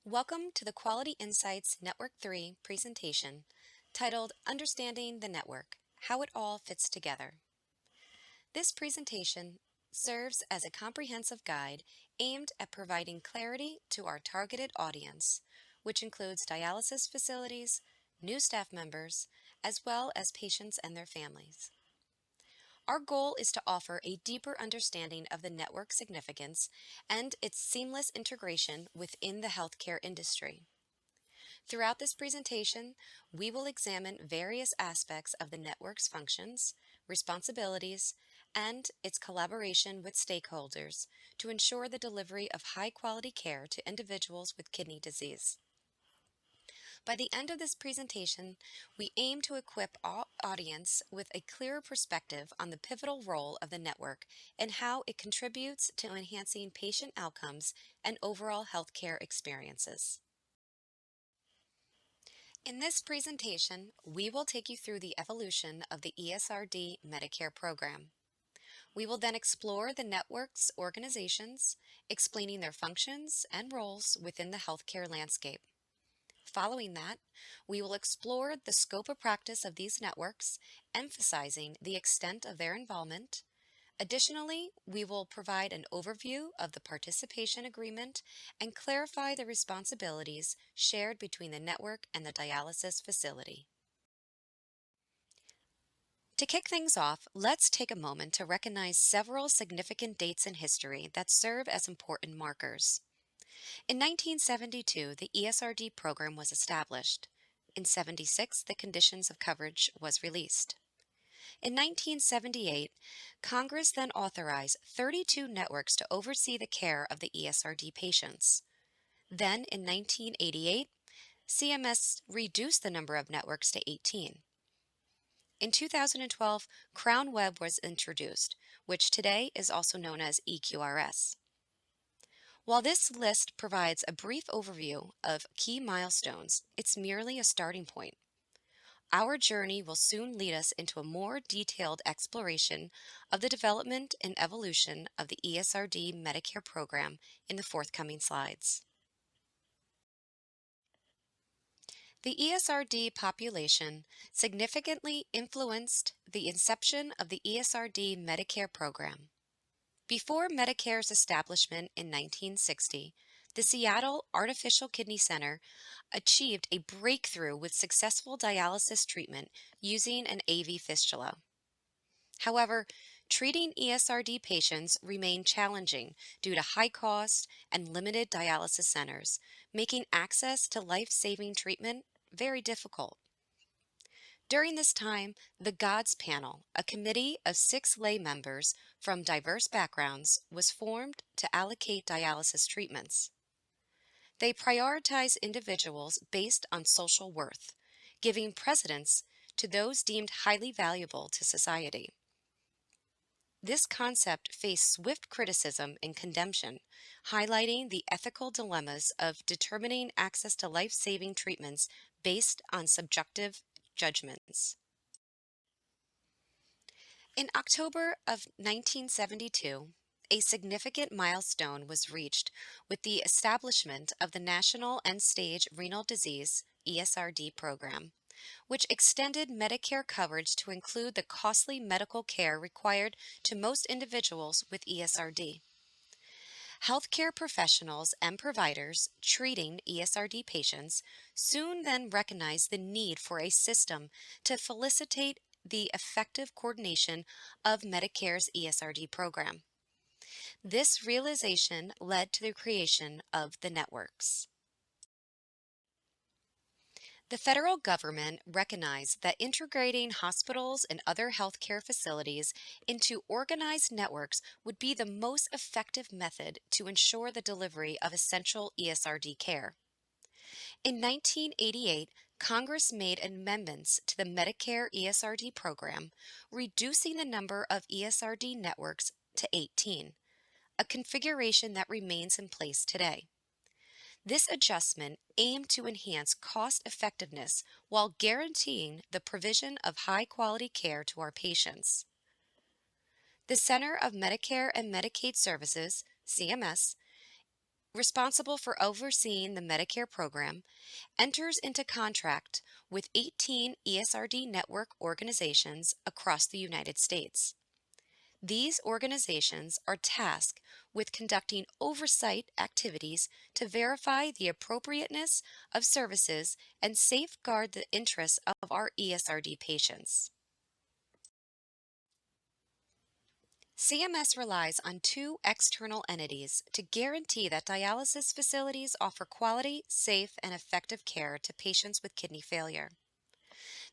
Welcome to the Quality Insights Network 3 presentation titled Understanding the Network, How It All Fits Together. This presentation serves as a comprehensive guide aimed at providing clarity to our targeted audience, which includes dialysis facilities, new staff members, as well as patients and their families. Our goal is to offer a deeper understanding of the network significance and its seamless integration within the healthcare industry. Throughout this presentation, we will examine various aspects of the network's functions, responsibilities, and its collaboration with stakeholders to ensure the delivery of high-quality care to individuals with kidney disease. By the end of this presentation, we aim to equip our audience with a clearer perspective on the pivotal role of the network and how it contributes to enhancing patient outcomes and overall healthcare experiences. In this presentation, we will take you through the evolution of the ESRD Medicare program. We will then explore the network's organizations, explaining their functions and roles within the healthcare landscape. Following that, we will explore the scope of practice of these networks, emphasizing the extent of their involvement. Additionally, we will provide an overview of the participation agreement and clarify the responsibilities shared between the network and the dialysis facility. To kick things off, let's take a moment to recognize several significant dates in history that serve as important markers. In 1972, the ESRD program was established. In 76, the Conditions of Coverage was released. In 1978, Congress then authorized 32 networks to oversee the care of the ESRD patients. Then, in 1988, CMS reduced the number of networks to 18. In 2012, Crown Web was introduced, which today is also known as EQRS. While this list provides a brief overview of key milestones, it's merely a starting point. Our journey will soon lead us into a more detailed exploration of the development and evolution of the ESRD Medicare program in the forthcoming slides. The ESRD population significantly influenced the inception of the ESRD Medicare program. Before Medicare's establishment in 1960, the Seattle Artificial Kidney Center achieved a breakthrough with successful dialysis treatment using an AV fistula. However, treating ESRD patients remained challenging due to high cost and limited dialysis centers, making access to life-saving treatment very difficult. During this time, the GODS Panel, a committee of 6 lay members from diverse backgrounds, was formed to allocate dialysis treatments. They prioritize individuals based on social worth, giving precedence to those deemed highly valuable to society. This concept faced swift criticism and condemnation, highlighting the ethical dilemmas of determining access to life-saving treatments based on subjective judgments. In October of 1972, a significant milestone was reached with the establishment of the National End-Stage Renal Disease ESRD program, which extended Medicare coverage to include the costly medical care required to most individuals with ESRD. Healthcare professionals and providers treating ESRD patients soon then recognized the need for a system to facilitate the effective coordination of Medicare's ESRD program. This realization led to the creation of the networks. The federal government recognized that integrating hospitals and other healthcare facilities into organized networks would be the most effective method to ensure the delivery of essential ESRD care. In 1988, Congress made amendments to the Medicare ESRD program, reducing the number of ESRD networks to 18, a configuration that remains in place today. This adjustment aimed to enhance cost effectiveness while guaranteeing the provision of high-quality care to our patients. The Center of Medicare and Medicaid Services, CMS, responsible for overseeing the Medicare program, enters into contract with 18 ESRD network organizations across the United States. These organizations are tasked with conducting oversight activities to verify the appropriateness of services and safeguard the interests of our ESRD patients. CMS relies on two external entities to guarantee that dialysis facilities offer quality, safe, and effective care to patients with kidney failure.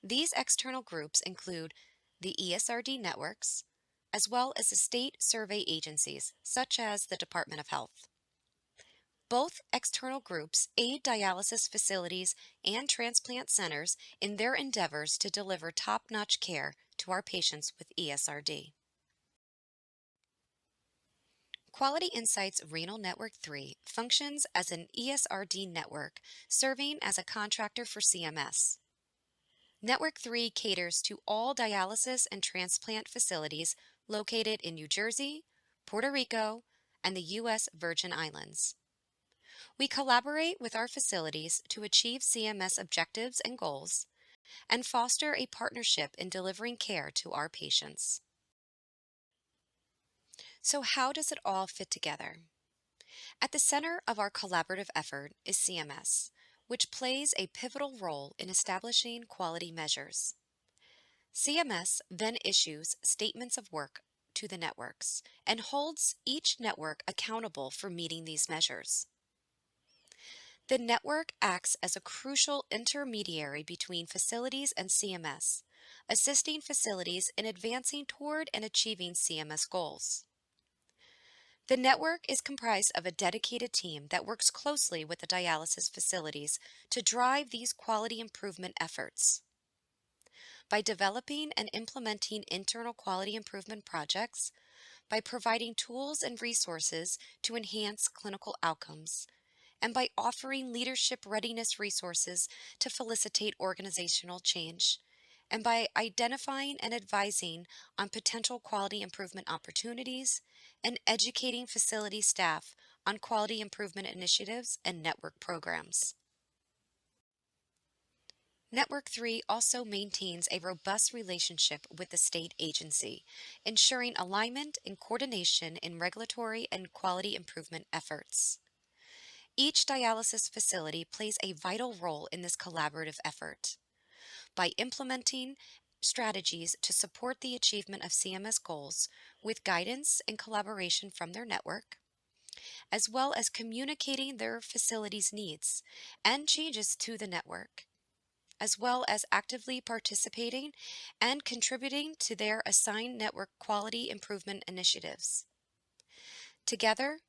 These external groups include the ESRD networks, as well as the state survey agencies, such as the Department of Health. Both external groups aid dialysis facilities and transplant centers in their endeavors to deliver top-notch care to our patients with ESRD. Quality Insights Renal Network 3 functions as an ESRD network serving as a contractor for CMS. Network 3 caters to all dialysis and transplant facilities located in New Jersey, Puerto Rico, and the U.S. Virgin Islands. We collaborate with our facilities to achieve CMS objectives and goals and foster a partnership in delivering care to our patients. So how does it all fit together? At the center of our collaborative effort is CMS, which plays a pivotal role in establishing quality measures. CMS then issues statements of work to the networks and holds each network accountable for meeting these measures. The network acts as a crucial intermediary between facilities and CMS, assisting facilities in advancing toward and achieving CMS goals. The network is comprised of a dedicated team that works closely with the dialysis facilities to drive these quality improvement efforts. By developing and implementing internal quality improvement projects, by providing tools and resources to enhance clinical outcomes, and by offering leadership readiness resources to facilitate organizational change, and by identifying and advising on potential quality improvement opportunities, and educating facility staff on quality improvement initiatives and network programs. Network 3 also maintains a robust relationship with the state agency, ensuring alignment and coordination in regulatory and quality improvement efforts. Each dialysis facility plays a vital role in this collaborative effort. By implementing strategies to support the achievement of CMS goals with guidance and collaboration from their network, as well as communicating their facility's needs and changes to the network, as well as actively participating and contributing to their assigned network quality improvement initiatives. Together,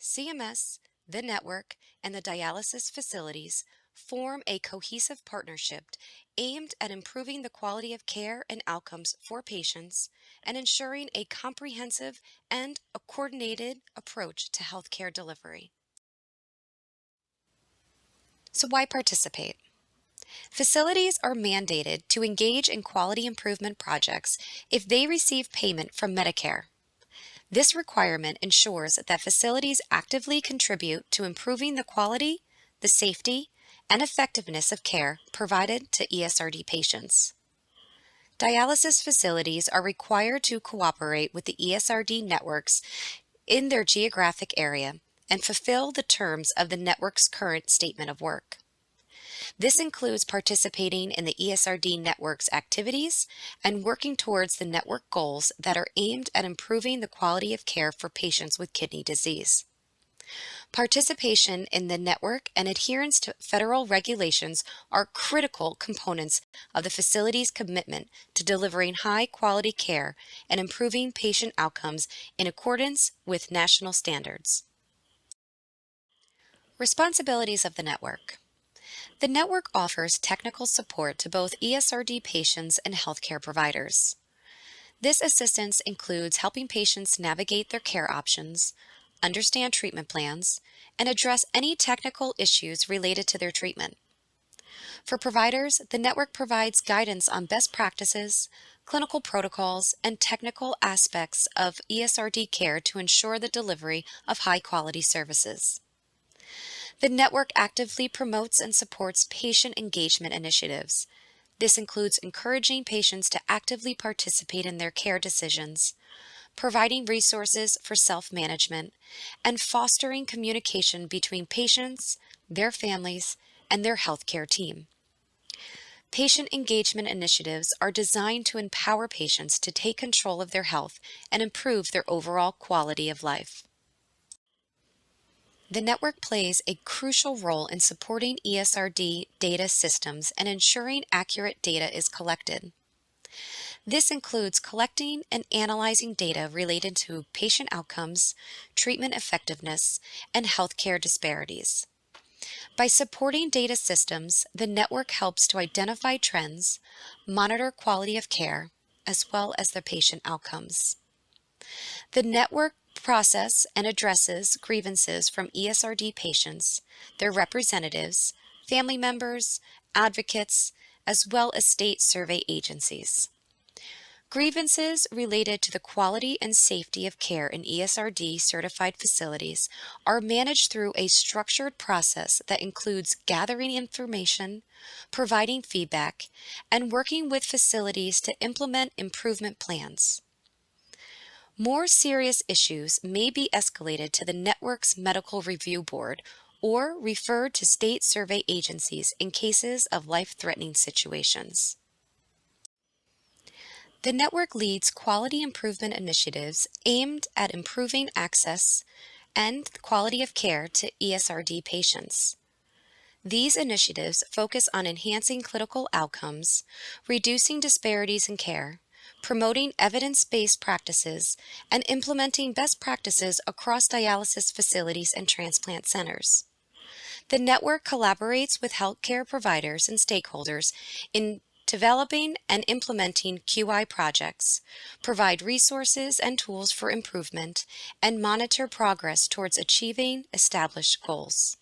CMS, the network, and the dialysis facilities form a cohesive partnership aimed at improving the quality of care and outcomes for patients and ensuring a comprehensive and a coordinated approach to healthcare delivery. So why participate? Facilities are mandated to engage in quality improvement projects if they receive payment from Medicare. This requirement ensures that facilities actively contribute to improving the quality, the safety, and effectiveness of care provided to ESRD patients. Dialysis facilities are required to cooperate with the ESRD networks in their geographic area and fulfill the terms of the network's current statement of work. This includes participating in the ESRD network's activities and working towards the network goals that are aimed at improving the quality of care for patients with kidney disease. Participation in the network and adherence to federal regulations are critical components of the facility's commitment to delivering high-quality care and improving patient outcomes in accordance with national standards. Responsibilities of the network. The network offers technical support to both ESRD patients and healthcare providers. This assistance includes helping patients navigate their care options, understand treatment plans, and address any technical issues related to their treatment. For providers, the network provides guidance on best practices, clinical protocols, and technical aspects of ESRD care to ensure the delivery of high-quality services. The network actively promotes and supports patient engagement initiatives. This includes encouraging patients to actively participate in their care decisions, providing resources for self-management, and fostering communication between patients, their families, and their healthcare team. Patient engagement initiatives are designed to empower patients to take control of their health and improve their overall quality of life. The network plays a crucial role in supporting ESRD data systems and ensuring accurate data is collected. This includes collecting and analyzing data related to patient outcomes, treatment effectiveness, and healthcare disparities. By supporting data systems, the network helps to identify trends, monitor quality of care, as well as the patient outcomes. The network processes and addresses grievances from ESRD patients, their representatives, family members, advocates, as well as state survey agencies. Grievances related to the quality and safety of care in ESRD certified facilities are managed through a structured process that includes gathering information, providing feedback, and working with facilities to implement improvement plans. More serious issues may be escalated to the network's medical review board or referred to state survey agencies in cases of life-threatening situations. The network leads quality improvement initiatives aimed at improving access and the quality of care to ESRD patients. These initiatives focus on enhancing clinical outcomes, reducing disparities in care, promoting evidence-based practices, and implementing best practices across dialysis facilities and transplant centers. The network collaborates with healthcare providers and stakeholders in developing and implementing QI projects, provide resources and tools for improvement, and monitor progress towards achieving established goals.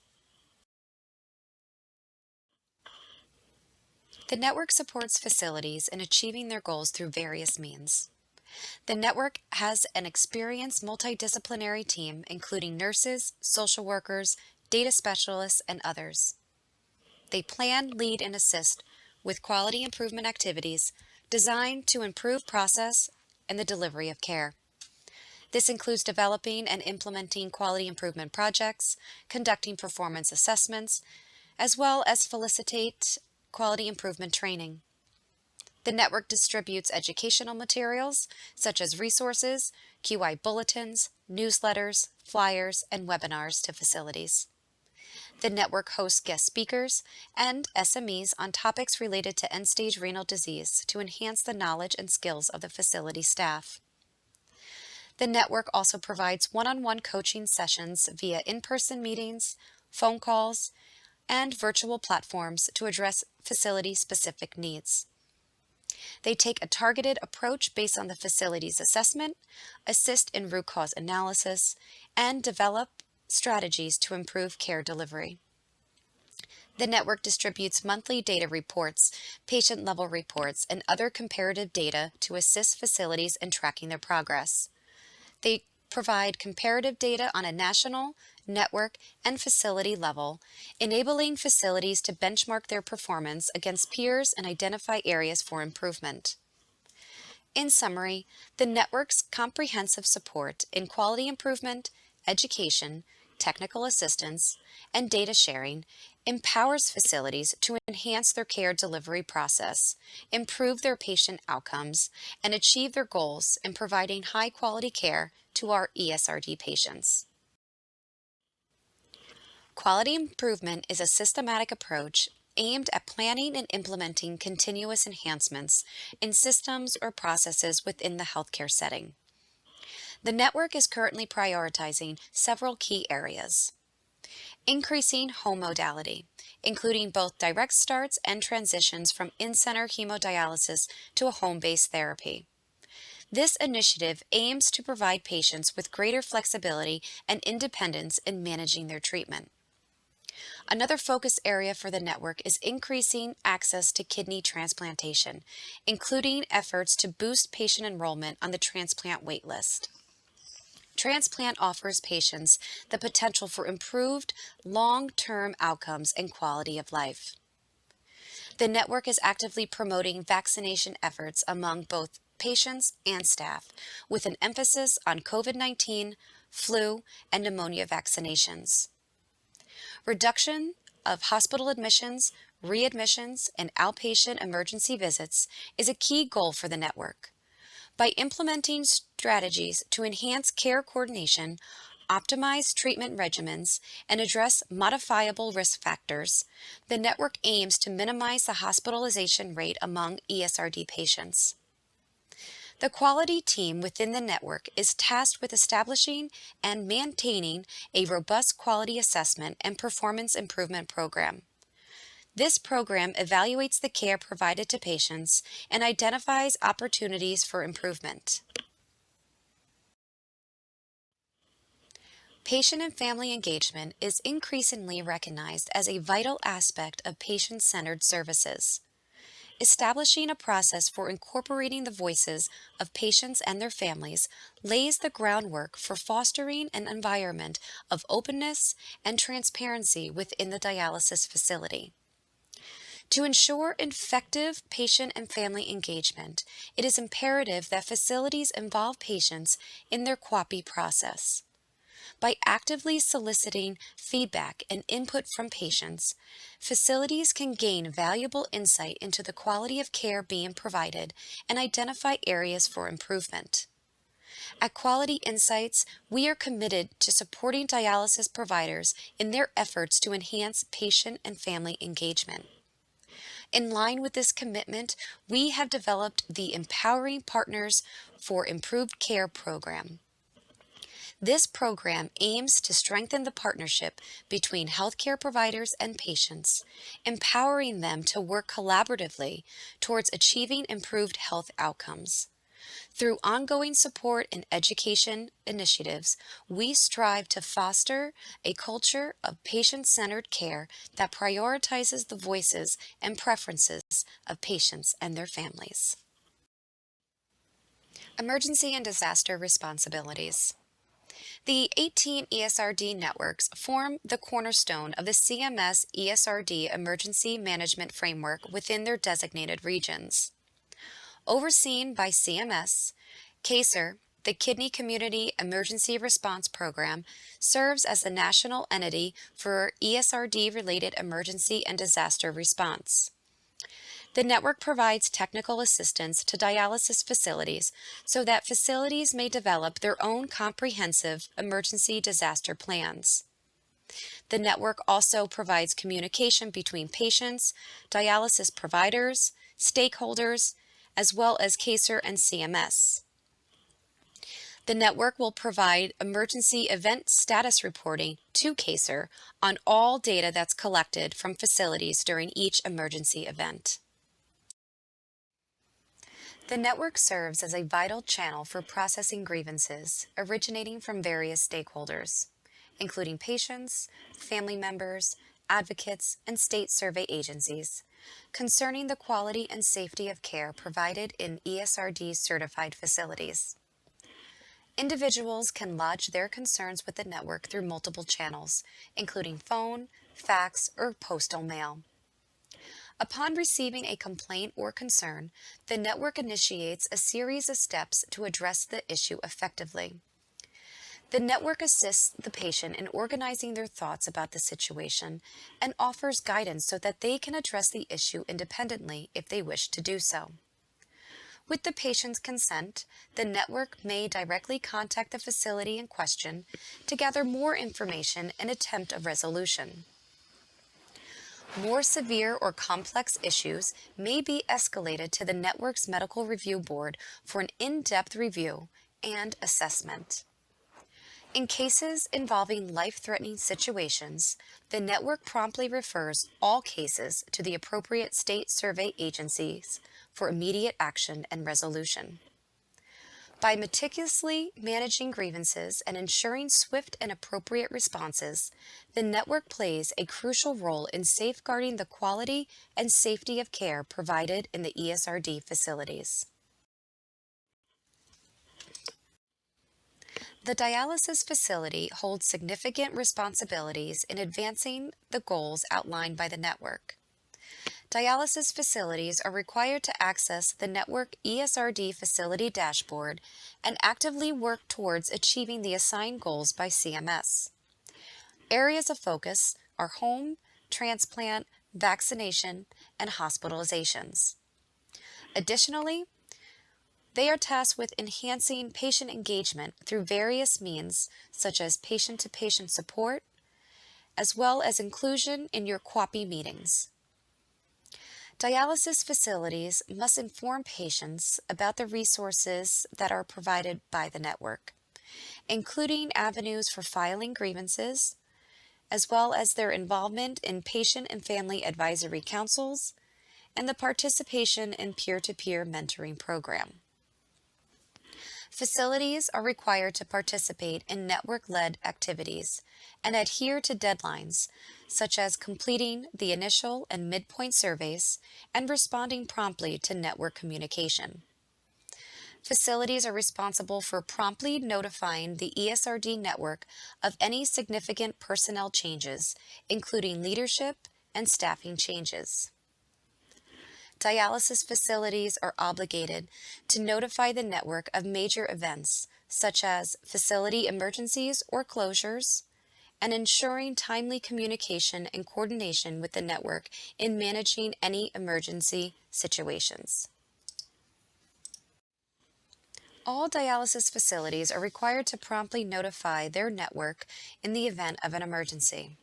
The network supports facilities in achieving their goals through various means. The network has an experienced multidisciplinary team including nurses, social workers, data specialists, and others. They plan, lead, and assist with quality improvement activities designed to improve process and the delivery of care. This includes developing and implementing quality improvement projects, conducting performance assessments, as well as facilitate quality improvement training. The network distributes educational materials such as resources, QI bulletins, newsletters, flyers, and webinars to facilities. The network hosts guest speakers and SMEs on topics related to end-stage renal disease to enhance the knowledge and skills of the facility staff. The network also provides one-on-one coaching sessions via in-person meetings, phone calls, and virtual platforms to address facility-specific needs. They take a targeted approach based on the facility's assessment, assist in root cause analysis, and develop strategies to improve care delivery. The network distributes monthly data reports, patient-level reports, and other comparative data to assist facilities in tracking their progress. They provide comparative data on a national, network, and facility level, enabling facilities to benchmark their performance against peers and identify areas for improvement. In summary, the network's comprehensive support in quality improvement, education, technical assistance, and data sharing empowers facilities to enhance their care delivery process, improve their patient outcomes, and achieve their goals in providing high-quality care to our ESRD patients. Quality improvement is a systematic approach aimed at planning and implementing continuous enhancements in systems or processes within the healthcare setting. The network is currently prioritizing several key areas. Increasing home modality, including both direct starts and transitions from in-center hemodialysis to a home-based therapy. This initiative aims to provide patients with greater flexibility and independence in managing their treatment. Another focus area for the network is increasing access to kidney transplantation, including efforts to boost patient enrollment on the transplant waitlist. transplant offers patients the potential for improved long-term outcomes and quality of life. The network is actively promoting vaccination efforts among both patients and staff, with an emphasis on COVID-19, flu, and pneumonia vaccinations. Reduction of hospital admissions, readmissions, and outpatient emergency visits is a key goal for the network. By implementing strategies to enhance care coordination, optimize treatment regimens, and address modifiable risk factors, the network aims to minimize the hospitalization rate among ESRD patients. The quality team within the network is tasked with establishing and maintaining a robust quality assessment and performance improvement program. This program evaluates the care provided to patients and identifies opportunities for improvement. Patient and family engagement is increasingly recognized as a vital aspect of patient-centered services. Establishing a process for incorporating the voices of patients and their families lays the groundwork for fostering an environment of openness and transparency within the dialysis facility. To ensure effective patient and family engagement, it is imperative that facilities involve patients in their QAPI process. By actively soliciting feedback and input from patients, facilities can gain valuable insight into the quality of care being provided and identify areas for improvement. At Quality Insights, we are committed to supporting dialysis providers in their efforts to enhance patient and family engagement. In line with this commitment, we have developed the Empowering Partners for Improved Care program. This program aims to strengthen the partnership between healthcare providers and patients, empowering them to work collaboratively towards achieving improved health outcomes. Through ongoing support and education initiatives, we strive to foster a culture of patient-centered care that prioritizes the voices and preferences of patients and their families. Emergency and disaster responsibilities. The 18 ESRD networks form the cornerstone of the CMS ESRD Emergency Management Framework within their designated regions. Overseen by CMS, CASER, the Kidney Community Emergency Response Program, serves as the national entity for ESRD-related emergency and disaster response. The network provides technical assistance to dialysis facilities so that facilities may develop their own comprehensive emergency disaster plans. The network also provides communication between patients, dialysis providers, stakeholders, as well as CASER and CMS. The network will provide emergency event status reporting to CASER on all data that's collected from facilities during each emergency event. The network serves as a vital channel for processing grievances originating from various stakeholders, including patients, family members, advocates, and state survey agencies, concerning the quality and safety of care provided in ESRD-certified facilities. Individuals can lodge their concerns with the network through multiple channels, including phone, fax, or postal mail. Upon receiving a complaint or concern, the network initiates a series of steps to address the issue effectively. The network assists the patient in organizing their thoughts about the situation and offers guidance so that they can address the issue independently if they wish to do so. With the patient's consent, the network may directly contact the facility in question to gather more information and attempt a resolution. More severe or complex issues may be escalated to the network's medical review board for an in-depth review and assessment. In cases involving life-threatening situations, the network promptly refers all cases to the appropriate state survey agencies for immediate action and resolution. By meticulously managing grievances and ensuring swift and appropriate responses, the network plays a crucial role in safeguarding the quality and safety of care provided in the ESRD facilities. The dialysis facility holds significant responsibilities in advancing the goals outlined by the network. Dialysis facilities are required to access the network ESRD facility dashboard and actively work towards achieving the assigned goals by CMS. Areas of focus are home, transplant, vaccination, and hospitalizations. Additionally, they are tasked with enhancing patient engagement through various means such as patient-to-patient support, as well as inclusion in your QAPI meetings. Dialysis facilities must inform patients about the resources that are provided by the network, including avenues for filing grievances, as well as their involvement in patient and family advisory councils, and the participation in peer-to-peer mentoring program. Facilities are required to participate in network-led activities and adhere to deadlines, such as completing the initial and midpoint surveys and responding promptly to network communication. Facilities are responsible for promptly notifying the ESRD network of any significant personnel changes, including leadership and staffing changes. Dialysis facilities are obligated to notify the network of major events, such as facility emergencies or closures, and ensuring timely communication and coordination with the network in managing any emergency situations. All dialysis facilities are required to promptly notify their network in the event of an emergency.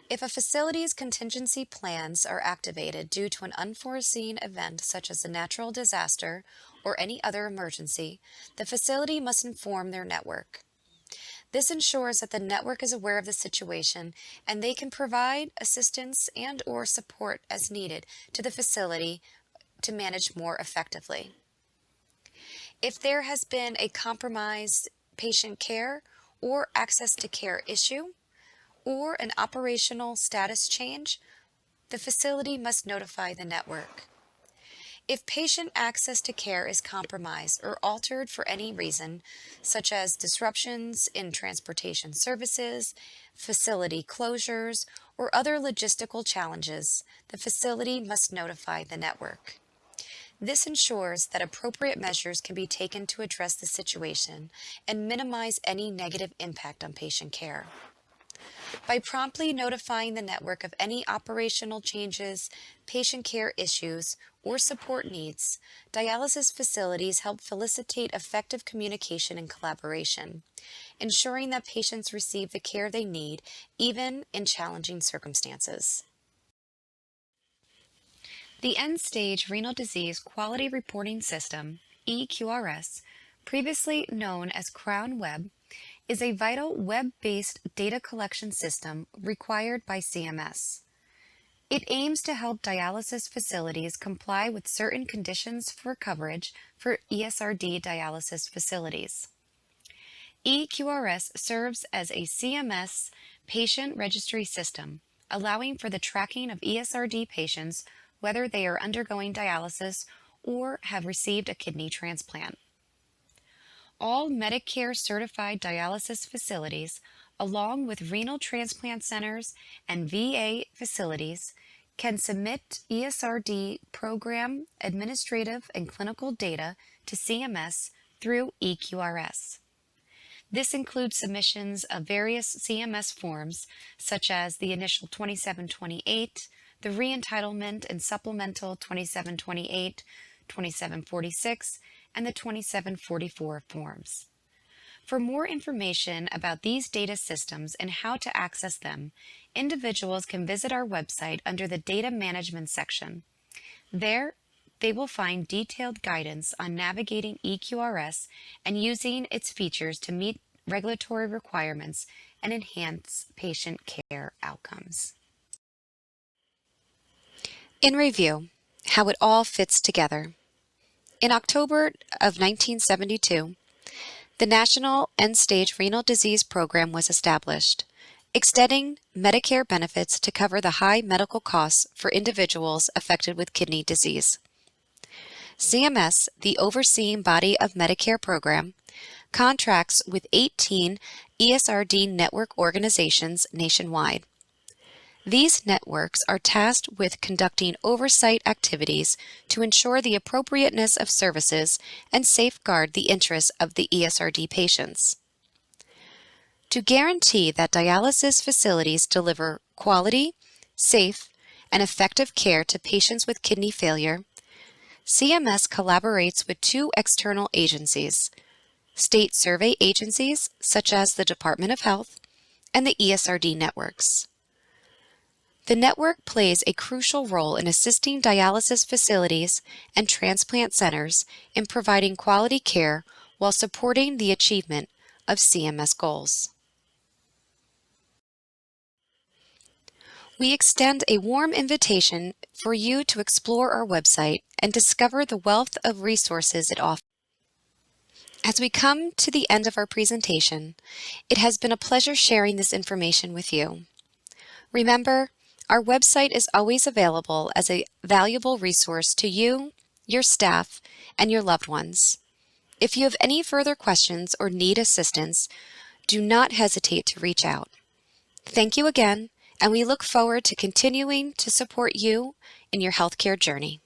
If a facility's contingency plans are activated due to an unforeseen event such as a natural disaster or any other emergency, the facility must inform their network. This ensures that the network is aware of the situation and they can provide assistance and/or support as needed to the facility to manage more effectively. If there has been a compromised patient care or access to care issue, or an operational status change, the facility must notify the network. If patient access to care is compromised or altered for any reason, such as disruptions in transportation services, facility closures, or other logistical challenges, the facility must notify the network. This ensures that appropriate measures can be taken to address the situation and minimize any negative impact on patient care. By promptly notifying the network of any operational changes, patient care issues, or support needs, dialysis facilities help facilitate effective communication and collaboration, ensuring that patients receive the care they need, even in challenging circumstances. The End-Stage Renal Disease Quality Reporting System, EQRS, previously known as Crown Web, is a vital web-based data collection system required by CMS. It aims to help dialysis facilities comply with certain conditions for coverage for ESRD dialysis facilities. EQRS serves as a CMS patient registry system, allowing for the tracking of ESRD patients whether they are undergoing dialysis or have received a kidney transplant. All Medicare certified dialysis facilities, along with renal transplant centers and VA facilities, can submit ESRD program, administrative, and clinical data to CMS through EQRS. This includes submissions of various CMS forms, such as the initial 2728, the re-entitlement and supplemental 2728, 2746, and the 2744 forms. For more information about these data systems and how to access them, individuals can visit our website under the Data Management section. There, they will find detailed guidance on navigating EQRS and using its features to meet regulatory requirements and enhance patient care outcomes. In review, how it all fits together. In October of 1972, the National End-Stage Renal Disease Program was established, extending Medicare benefits to cover the high medical costs for individuals affected with kidney disease. CMS, the overseeing body of Medicare program, contracts with 18 ESRD network organizations nationwide. These networks are tasked with conducting oversight activities to ensure the appropriateness of services and safeguard the interests of the ESRD patients. To guarantee that dialysis facilities deliver quality, safe, and effective care to patients with kidney failure, CMS collaborates with two external agencies, state survey agencies such as the Department of Health and the ESRD networks. The network plays a crucial role in assisting dialysis facilities and transplant centers in providing quality care while supporting the achievement of CMS goals. We extend a warm invitation for you to explore our website and discover the wealth of resources it offers. As we come to the end of our presentation, it has been a pleasure sharing this information with you. Remember, our website is always available as a valuable resource to you, your staff, and your loved ones. If you have any further questions or need assistance, do not hesitate to reach out. Thank you again, and we look forward to continuing to support you in your healthcare journey.